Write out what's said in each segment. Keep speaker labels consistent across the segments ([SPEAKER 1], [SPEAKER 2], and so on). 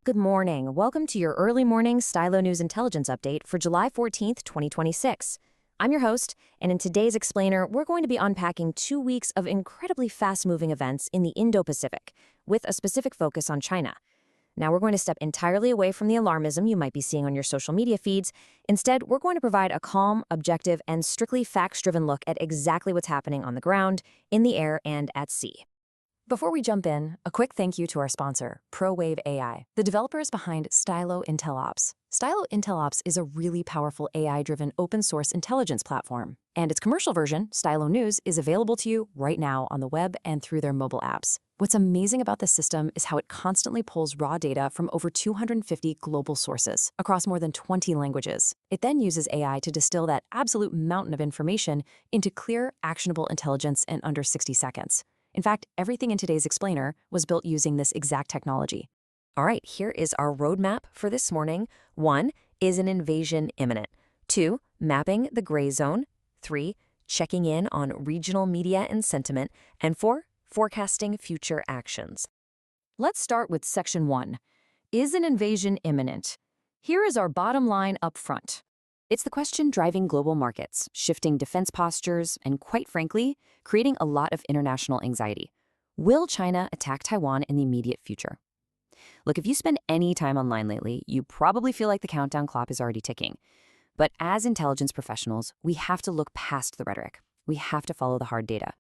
[SPEAKER 1] Good morning. Welcome to your early morning Stylo News Intelligence Update for July 14th, 2026. I'm your host, and in today's explainer, we're going to be unpacking 2 weeks of incredibly fast-moving events in the Indo-Pacific, with a specific focus on China. Now, we're going to step entirely away from the alarmism you might be seeing on your social media feeds. Instead, we're going to provide a calm, objective, and strictly facts-driven look at exactly what's happening on the ground, in the air, and at sea. Before we jump in, a quick thank you to our sponsor, ProWave AI, the developers behind Stylo Intel. Stylo Intel is a really powerful AI-driven open-source intelligence platform, and its commercial version, Stylo News, is available to you right now on the web and through their mobile apps. What's amazing about this system is how it constantly pulls raw data from over 250 global sources across more than 20 languages. It then uses AI to distill that absolute mountain of information into clear, actionable intelligence in under 60 seconds. In fact, everything in today's explainer was built using this exact technology. All right, here is our roadmap for this morning. 1. Is an invasion imminent? 2. Mapping the gray zone. 3. Checking in on regional media and sentiment. And 4. Forecasting future actions. Let's start with Section 1. Is an invasion imminent? Here is our bottom line up front. It's the question driving global markets, shifting defense postures, and quite frankly, creating a lot of international anxiety. Will China attack Taiwan in the immediate future? Look, if you spend any time online lately, you probably feel like the countdown clock is already ticking. But as intelligence professionals, we have to look past the rhetoric. We have to follow the hard data.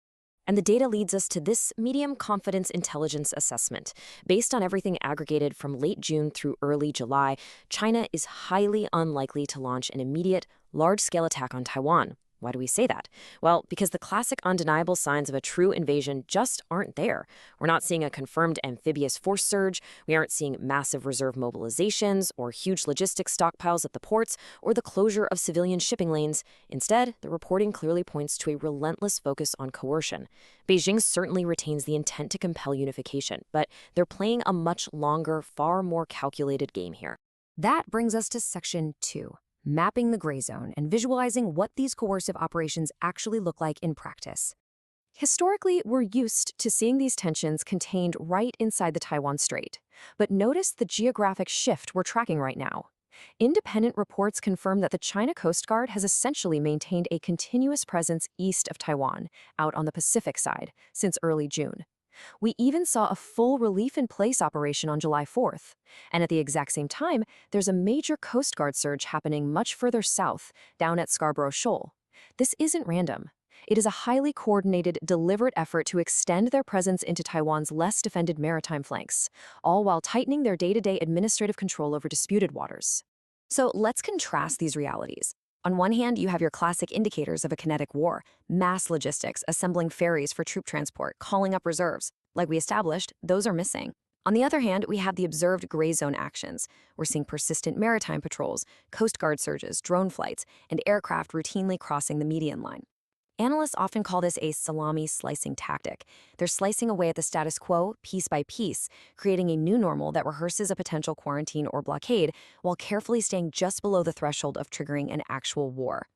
[SPEAKER 1] And the data leads us to this medium confidence intelligence assessment. Based on everything aggregated from late June through early July, China is highly unlikely to launch an immediate, large-scale attack on Taiwan. Why do we say that? Well, because the classic undeniable signs of a true invasion just aren't there. We're not seeing a confirmed amphibious force surge, we aren't seeing massive reserve mobilizations, or huge logistics stockpiles at the ports, or the closure of civilian shipping lanes. Instead, the reporting clearly points to a relentless focus on coercion. Beijing certainly retains the intent to compel unification, but they're playing a much longer, far more calculated game here. That brings us to Section 2. Mapping the gray zone and visualizing what these coercive operations actually look like in practice. Historically, we're used to seeing these tensions contained right inside the Taiwan Strait. But notice the geographic shift we're tracking right now. Independent reports confirm that the China Coast Guard has essentially maintained a continuous presence east of Taiwan, out on the Pacific side, since early June. We even saw a full relief-in-place operation on July 4th. And at the exact same time, there's a major Coast Guard surge happening much further south, down at Scarborough Shoal. This isn't random. It is a highly coordinated, deliberate effort to extend their presence into Taiwan's less defended maritime flanks, all while tightening their day-to-day administrative control over disputed waters. So let's contrast these realities. On one hand, you have your classic indicators of a kinetic war, mass logistics, assembling ferries for troop transport, calling up reserves. Like we established, those are missing. On the other hand, we have the observed gray zone actions. We're seeing persistent maritime patrols, Coast Guard surges, drone flights, and aircraft routinely crossing the median line. Analysts often call this a salami slicing tactic. They're slicing away at the status quo piece by piece, creating a new normal that rehearses a potential quarantine or blockade while carefully staying just below the threshold of triggering an actual war.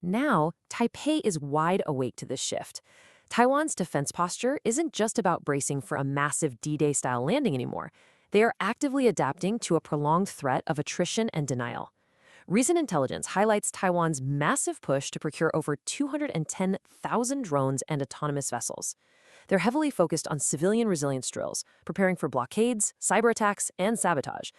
[SPEAKER 1] Now, Taipei is wide awake to this shift. Taiwan's defense posture isn't just about bracing for a massive D-Day-style landing anymore. They are actively adapting to a prolonged threat of attrition and denial. Recent intelligence highlights Taiwan's massive push to procure over 210,000 drones and autonomous vessels. They're heavily focused on civilian resilience drills, preparing for blockades, cyber attacks, and sabotage.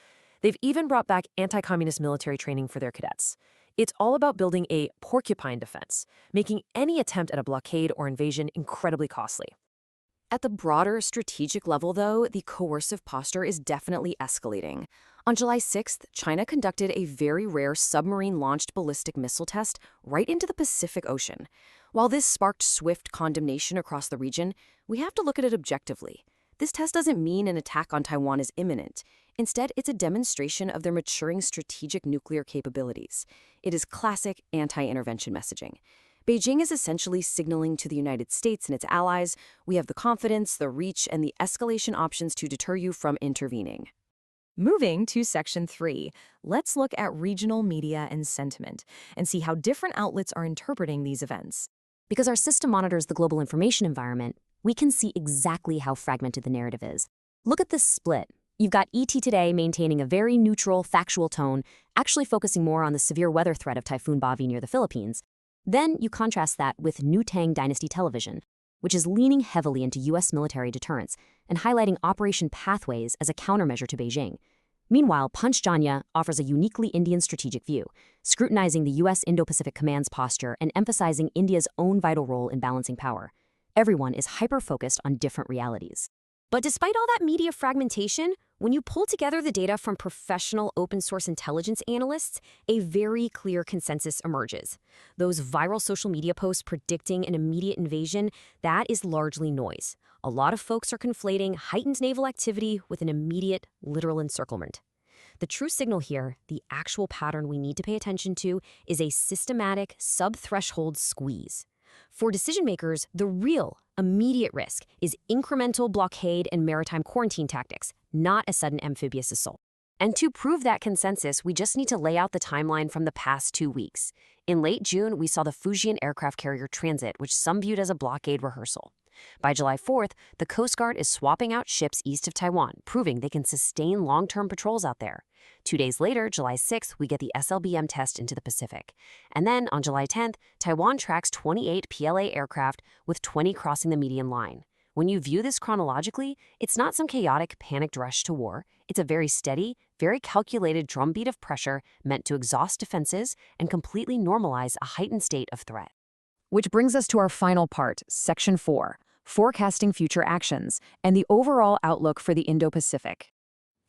[SPEAKER 1] They've even brought back anti-communist military training for their cadets. It's all about building a porcupine defense, making any attempt at a blockade or invasion incredibly costly. At the broader strategic level, though, the coercive posture is definitely escalating. On July 6th, China conducted a very rare submarine-launched ballistic missile test right into the Pacific Ocean. While this sparked swift condemnation across the region, we have to look at it objectively. This test doesn't mean an attack on Taiwan is imminent. Instead, it's a demonstration of their maturing strategic nuclear capabilities. It is classic anti-intervention messaging. Beijing is essentially signaling to the United States and its allies, we have the confidence, the reach, and the escalation options to deter you from intervening. Moving to Section 3, let's look at regional media and sentiment and see how different outlets are interpreting these events. Because our system monitors the global information environment, we can see exactly how fragmented the narrative is. Look at this split. You've got ET Today maintaining a very neutral, factual tone, actually focusing more on the severe weather threat of Typhoon Bavi near the Philippines. Then you contrast that with New Tang Dynasty Television, which is leaning heavily into U.S. military deterrence and highlighting Operation Pathways as a countermeasure to Beijing. Meanwhile, Panchjanya offers a uniquely Indian strategic view, scrutinizing the U.S. Indo-Pacific Command's posture and emphasizing India's own vital role in balancing power. Everyone is hyper-focused on different realities. But despite all that media fragmentation, when you pull together the data from professional open-source intelligence analysts, a very clear consensus emerges. Those viral social media posts predicting an immediate invasion, that is largely noise. A lot of folks are conflating heightened naval activity with an immediate, literal encirclement. The true signal here, the actual pattern we need to pay attention to, is a systematic, sub-threshold squeeze. For decision makers, the real, immediate risk is incremental blockade and maritime quarantine tactics, not a sudden amphibious assault. And to prove that consensus, we just need to lay out the timeline from the past 2 weeks. In late June, we saw the Fujian aircraft carrier transit, which some viewed as a blockade rehearsal. By July 4th, the Coast Guard is swapping out ships east of Taiwan, proving they can sustain long-term patrols out there. 2 days later, July 6th, we get the SLBM test into the Pacific. And then, on July 10th, Taiwan tracks 28 PLA aircraft, with 20 crossing the median line. When you view this chronologically, it's not some chaotic, panicked rush to war. It's a very steady, very calculated drumbeat of pressure meant to exhaust defenses and completely normalize a heightened state of threat. Which brings us to our final part, Section 4, Forecasting Future Actions, and the overall outlook for the Indo-Pacific.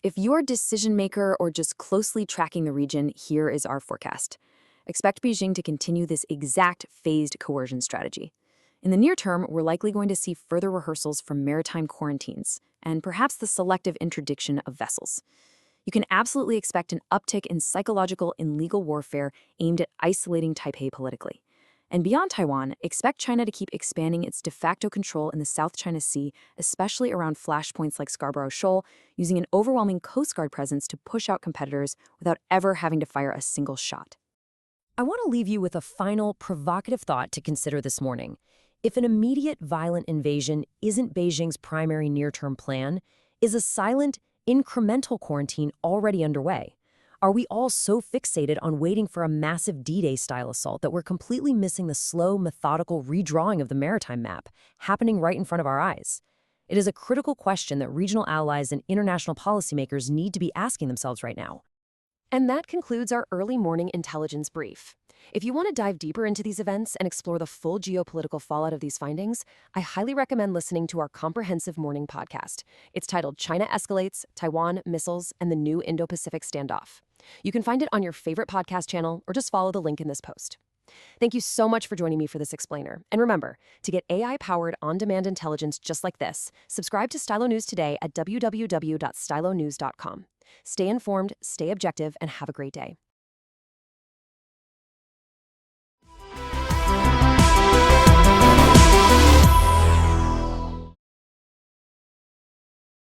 [SPEAKER 1] If you're a decision maker or just closely tracking the region, here is our forecast. Expect Beijing to continue this exact phased coercion strategy. In the near term, we're likely going to see further rehearsals from maritime quarantines and perhaps the selective interdiction of vessels. You can absolutely expect an uptick in psychological and legal warfare aimed at isolating Taipei politically. And beyond Taiwan, expect China to keep expanding its de facto control in the South China Sea, especially around flashpoints like Scarborough Shoal, using an overwhelming Coast Guard presence to push out competitors without ever having to fire a single shot. I want to leave you with a final, provocative thought to consider this morning. If an immediate violent invasion isn't Beijing's primary near-term plan, is a silent, incremental quarantine already underway? Are we all so fixated on waiting for a massive D-Day style assault that we're completely missing the slow, methodical redrawing of the maritime map happening right in front of our eyes? It is a critical question that regional allies and international policymakers need to be asking themselves right now. And that concludes our early morning intelligence brief. If you want to dive deeper into these events and explore the full geopolitical fallout of these findings, I highly recommend listening to our comprehensive morning podcast. It's titled China Escalates, Taiwan, Missiles, and the New Indo-Pacific Standoff. You can find it on your favorite podcast channel or just follow the link in this post. Thank you so much for joining me for this explainer. And remember, to get AI-powered on-demand intelligence just like this, subscribe to Stylo News today at www.stylonews.com. Stay informed, stay objective, and have a great day.